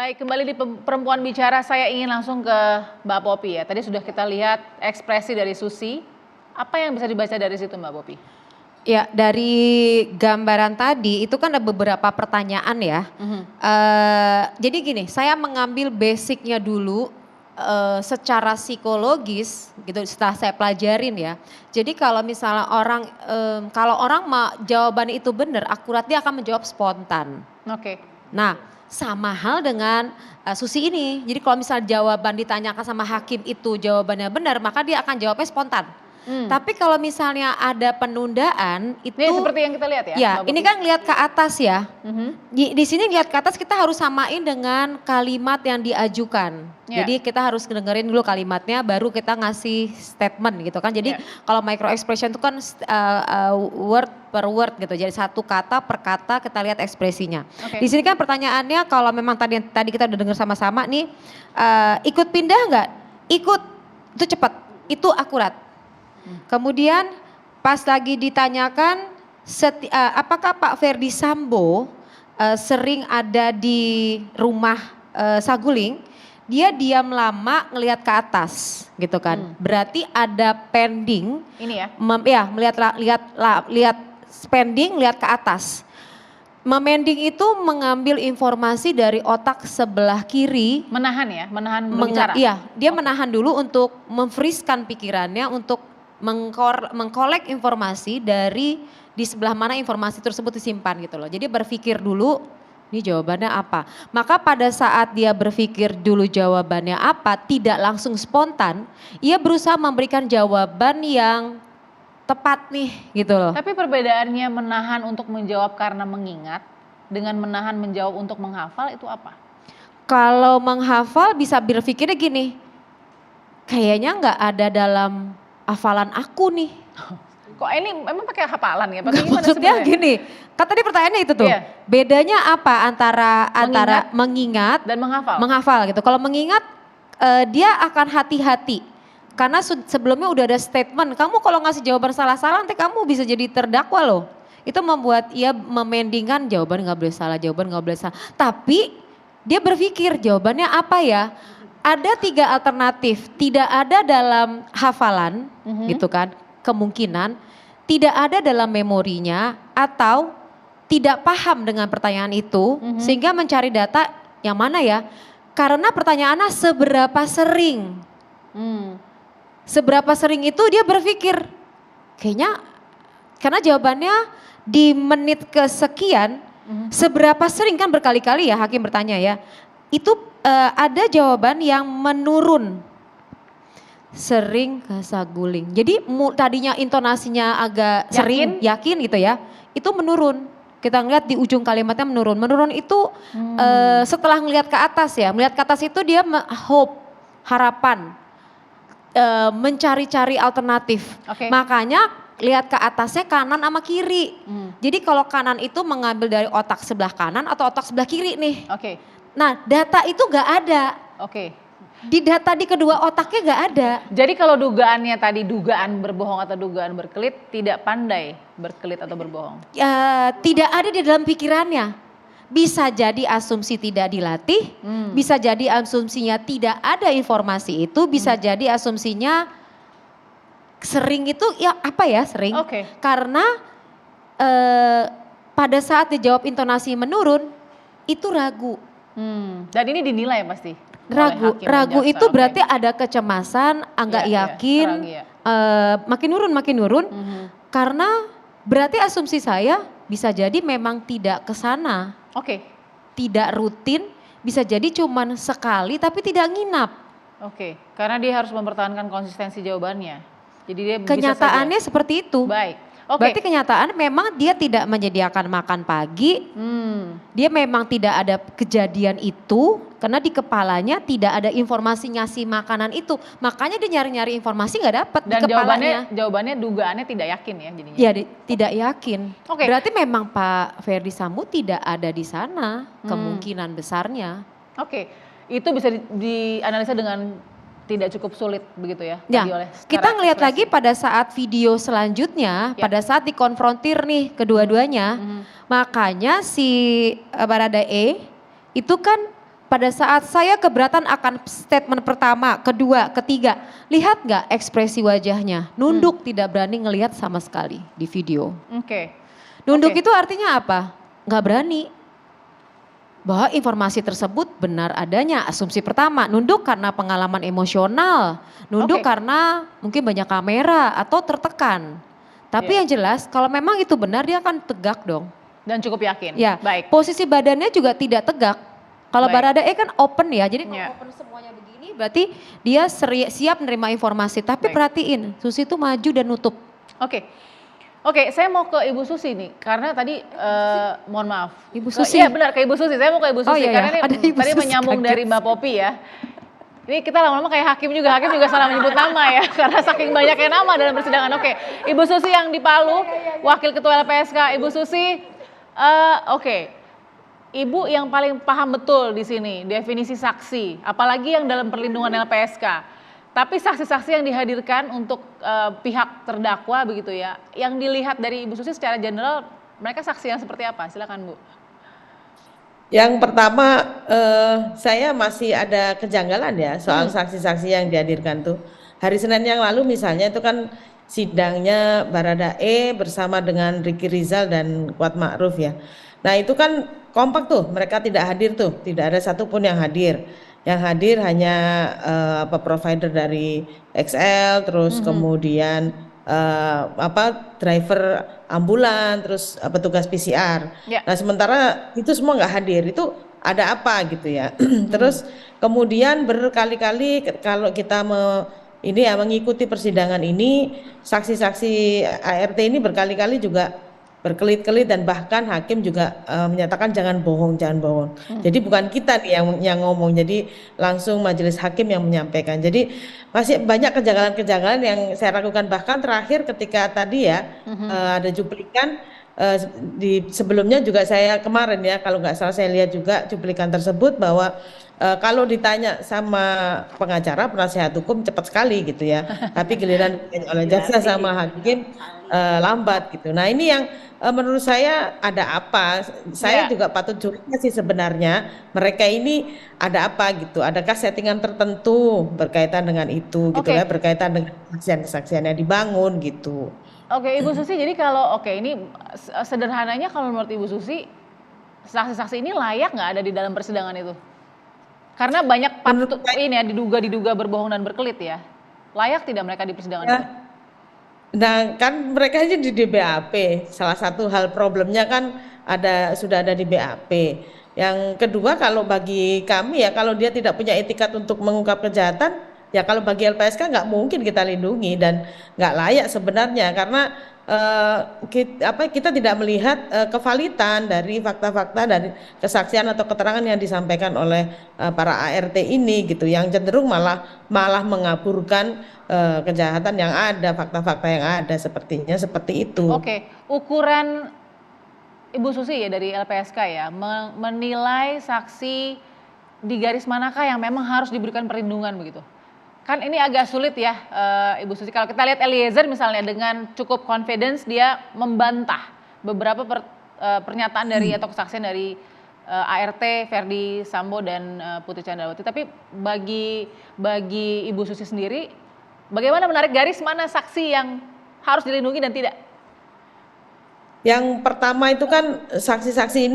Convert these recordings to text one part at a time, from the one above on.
Baik, kembali di Perempuan Bicara, saya ingin langsung ke Mbak Popi ya. Tadi sudah kita lihat ekspresi dari Susi. Apa yang bisa dibaca dari situ Mbak Popi? Ya, dari gambaran tadi itu kan ada beberapa pertanyaan ya. Jadi gini, saya mengambil basicnya dulu secara psikologis gitu setelah saya pelajarin ya. Jadi kalau misalnya kalau orang jawabannya itu benar, akurat, dia akan menjawab spontan. Oke. Nah, sama hal dengan Susi ini. Jadi kalau misalnya jawaban ditanyakan sama hakim itu jawabannya benar, maka dia akan jawabnya spontan. Tapi kalau misalnya ada penundaan itu, ini seperti yang kita lihat ya. Ya, ini kan lihat ke atas ya. Di sini lihat ke atas kita harus samain dengan kalimat yang diajukan. Jadi kita harus dengerin dulu kalimatnya, baru kita ngasih statement gitu kan. Jadi kalau micro expression itu kan word per word gitu. Jadi satu kata per kata kita lihat ekspresinya. Di sini kan pertanyaannya kalau memang tadi kita udah dengar sama-sama nih, ikut pindah nggak? Ikut, itu cepat, itu akurat. Kemudian pas lagi ditanyakan apakah Pak Ferdi Sambo sering ada di rumah Saguling, dia diam lama ngelihat ke atas gitu kan. Berarti ada pending. Ini ya. Lihat spending, lihat ke atas. Memending itu mengambil informasi dari otak sebelah kiri. Menahan ya, menahan berbicara. Iya, dia menahan dulu untuk memfreeze-kan pikirannya untuk mengkolek informasi dari di sebelah mana informasi tersebut disimpan gitu loh. Jadi berpikir dulu, ini jawabannya apa. Maka pada saat dia berpikir dulu jawabannya apa, tidak langsung spontan, ia berusaha memberikan jawaban yang tepat nih gitu loh. Tapi perbedaannya menahan untuk menjawab karena mengingat dengan menahan menjawab untuk menghafal itu apa? Kalau menghafal bisa berpikirnya gini, kayaknya nggak ada dalam hafalan aku nih. Kok ini emang pakai hafalan ya? Maksudnya gini, kan tadi pertanyaannya itu tuh. Bedanya apa antara mengingat dan menghafal? Menghafal gitu. Kalau mengingat dia akan hati-hati. Karena sebelumnya udah ada statement, kamu kalau ngasih jawaban salah-salah nanti kamu bisa jadi terdakwa loh. Itu membuat ia memendingkan jawaban nggak boleh salah, jawaban nggak boleh salah. Tapi dia berpikir jawabannya apa ya? Ada 3 alternatif, tidak ada dalam hafalan gitu kan, kemungkinan tidak ada dalam memorinya atau tidak paham dengan pertanyaan itu sehingga mencari data yang mana ya, karena pertanyaannya seberapa sering. Seberapa sering itu dia berpikir, kayaknya karena jawabannya di menit kesekian, seberapa sering kan berkali-kali ya hakim bertanya ya, itu ada jawaban yang menurun. Sering ke Saguling. Jadi tadinya intonasinya agak sering, yakin gitu ya, itu menurun. Kita ngeliat di ujung kalimatnya menurun. Menurun itu setelah ngelihat ke atas ya, melihat ke atas itu dia hope, harapan, mencari-cari alternatif. Makanya lihat ke atasnya kanan sama kiri. Jadi kalau kanan itu mengambil dari otak sebelah kanan atau otak sebelah kiri nih. Nah data itu gak ada. Di data di kedua otaknya gak ada. Jadi kalau dugaannya tadi dugaan berbohong atau dugaan berkelit, tidak pandai berkelit atau berbohong? Tidak ada di dalam pikirannya. Bisa jadi asumsi tidak dilatih, bisa jadi asumsinya tidak ada informasi itu, bisa jadi asumsinya sering itu ya apa ya sering. Karena pada saat dijawab intonasi menurun, itu ragu. Dan ini dinilai pasti? Ragu itu berarti ada kecemasan, enggak yakin, makin nurun. Karena berarti asumsi saya bisa jadi memang tidak ke sana. Tidak rutin, bisa jadi cuman sekali tapi tidak nginap. Karena dia harus mempertahankan konsistensi jawabannya. Jadi dia kenyataannya bisa saja seperti itu. Berarti kenyataan memang dia tidak menyediakan makan pagi, dia memang tidak ada kejadian itu karena di kepalanya tidak ada informasi ngasih makanan itu. Makanya dia nyari-nyari informasi nggak dapat di kepalanya. Jawabannya dugaannya tidak yakin ya jadinya? Iya tidak yakin. Berarti memang Pak Ferdi Sambo tidak ada di sana kemungkinan besarnya. Itu bisa dianalisa dengan tidak cukup sulit begitu ya? Kita ngelihat lagi pada saat video selanjutnya, pada saat dikonfrontir nih kedua-duanya, makanya si Baradae itu kan pada saat saya keberatan akan statement pertama, kedua, ketiga, lihat nggak ekspresi wajahnya? Nunduk, tidak berani ngelihat sama sekali di video. Oke. Nunduk itu artinya apa? Nggak berani. Bahwa informasi tersebut benar adanya, asumsi pertama. Nunduk karena pengalaman emosional, nunduk karena mungkin banyak kamera atau tertekan. Tapi yang jelas kalau memang itu benar dia akan tegak dong. Dan cukup yakin. Ya, baik. posisi badannya juga tidak tegak. Kalau Baradae kan open ya, jadi kalau open semuanya begini berarti dia siap menerima informasi. Tapi perhatiin, Susi itu maju dan nutup. Oke, saya mau ke Ibu Susi nih, karena tadi mohon maaf. Ibu Susi. Iya benar, ke Ibu Susi. Saya mau ke Ibu Susi, karena ini tadi menyambung dari Mbak Popi ya. Ini kita lama-lama kayak hakim juga salah menyebut nama ya, karena saking banyaknya nama dalam persidangan. Oke, Ibu Susi yang di Palu, Wakil Ketua LPSK. Ibu Susi, Ibu yang paling paham betul di sini definisi saksi, apalagi yang dalam perlindungan LPSK. Tapi saksi-saksi yang dihadirkan untuk pihak terdakwa begitu ya, yang dilihat dari Ibu Susi secara general, mereka saksi yang seperti apa? Silakan Bu. Yang pertama, saya masih ada kejanggalan ya soal saksi-saksi yang dihadirkan tuh. Hari Senin yang lalu misalnya itu kan sidangnya Baradae bersama dengan Ricky Rizal dan Kuat Ma'ruf ya. Nah itu kan kompak tuh, mereka tidak hadir tuh, tidak ada satupun yang hadir. Yang hadir hanya provider dari XL, terus kemudian driver ambulan, terus petugas PCR. Nah sementara itu semua nggak hadir, itu ada apa gitu ya. Terus kemudian berkali-kali kalau kita mengikuti persidangan ini, saksi-saksi ART ini berkali-kali juga berkelit-kelit dan bahkan hakim juga menyatakan jangan bohong. Jadi bukan kita nih yang ngomong, jadi langsung majelis hakim yang menyampaikan. Jadi masih banyak kejanggalan-kejanggalan yang saya ragukan, bahkan terakhir ketika tadi ya ada cuplikan sebelumnya juga saya kemarin ya kalau nggak salah saya lihat juga cuplikan tersebut bahwa kalau ditanya sama pengacara penasihat hukum cepat sekali gitu ya, tapi giliran oleh jaksa sama hakim lambat gitu. Nah ini yang menurut saya ada apa? Saya juga patut curiga sih sebenarnya mereka ini ada apa gitu? Adakah settingan tertentu berkaitan dengan itu gitu ya? Berkaitan dengan kesaksian-kesaksian yang dibangun gitu. Ibu Susi, jadi kalau ini sederhananya kalau menurut Ibu Susi saksi-saksi ini layak nggak ada di dalam persidangan itu? Karena banyak ini ya diduga berbohong dan berkelit ya. Layak tidak mereka di persidangan itu? Nah kan mereka aja di BAP, salah satu hal problemnya kan sudah ada di BAP. Yang kedua kalau bagi kami ya kalau dia tidak punya etikat untuk mengungkap kejahatan, ya kalau bagi LPSK nggak mungkin kita lindungi dan nggak layak sebenarnya karena kita tidak melihat kevalitan dari fakta-fakta dari kesaksian atau keterangan yang disampaikan oleh para ART ini gitu, yang cenderung malah mengaburkan kejahatan yang ada, fakta-fakta yang ada sepertinya seperti itu. Ukuran Ibu Susi ya dari LPSK ya menilai saksi di garis manakah yang memang harus diberikan perlindungan begitu? Kan ini agak sulit ya Ibu Susi. Kalau kita lihat Eliezer misalnya dengan cukup confidence dia membantah beberapa pernyataan dari atau kesaksian dari ART, Verdi Sambo dan Putri Chandrawati. Tapi bagi Ibu Susi sendiri, bagaimana menarik garis mana saksi yang harus dilindungi dan tidak? Yang pertama itu kan saksi-saksi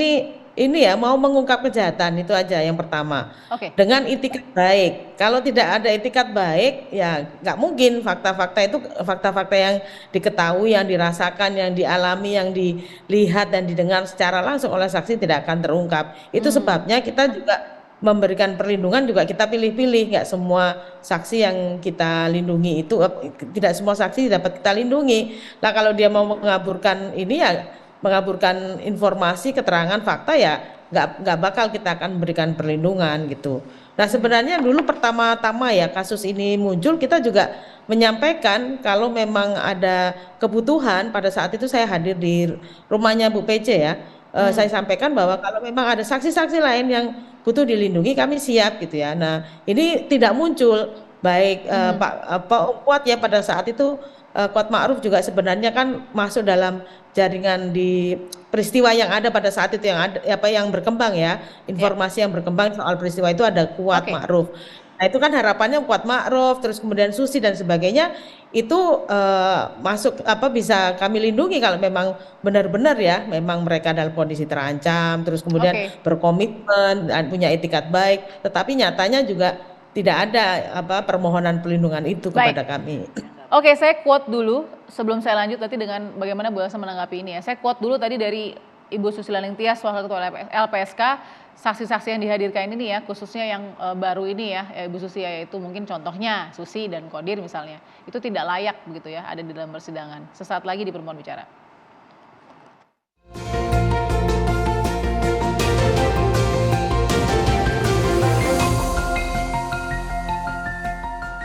ini ya mau mengungkap kejahatan itu aja yang pertama. Dengan itikat baik. Kalau tidak ada itikat baik ya nggak mungkin fakta-fakta yang diketahui, yang dirasakan, yang dialami, yang dilihat dan didengar secara langsung oleh saksi tidak akan terungkap. Itu sebabnya kita juga memberikan perlindungan juga kita pilih-pilih, nggak semua saksi yang kita lindungi itu tidak semua saksi dapat kita lindungi. Nah kalau dia mau mengaburkan ini ya mengaburkan informasi, keterangan, fakta ya nggak bakal kita akan berikan perlindungan gitu. Nah sebenarnya dulu pertama-tama ya kasus ini muncul kita juga menyampaikan kalau memang ada kebutuhan, pada saat itu saya hadir di rumahnya Bu PC ya, saya sampaikan bahwa kalau memang ada saksi-saksi lain yang butuh dilindungi kami siap gitu ya. Nah ini tidak muncul baik Pak Kuat ya pada saat itu Kuat Ma'ruf juga sebenarnya kan masuk dalam jaringan di peristiwa yang ada pada saat itu, yang ada apa yang berkembang ya, informasi yang berkembang soal peristiwa itu ada Kuat Ma'ruf. Nah itu kan harapannya Kuat Ma'ruf, terus kemudian Susi dan sebagainya itu masuk apa bisa kami lindungi kalau memang benar-benar ya memang mereka dalam kondisi terancam, terus kemudian berkomitmen dan punya etikat baik, tetapi nyatanya juga tidak ada apa permohonan perlindungan itu kepada kami. Oke, saya quote dulu sebelum saya lanjut nanti dengan bagaimana Bu Elsa menanggapi ini ya. Saya quote dulu tadi dari Ibu Susila Ningtyas, Wakil Ketua LPSK, saksi-saksi yang dihadirkan ini ya, khususnya yang baru ini ya, Ibu Susi, yaitu mungkin contohnya Susi dan Qadir misalnya, itu tidak layak begitu ya ada di dalam persidangan. Sesaat lagi di Perempuan Bicara.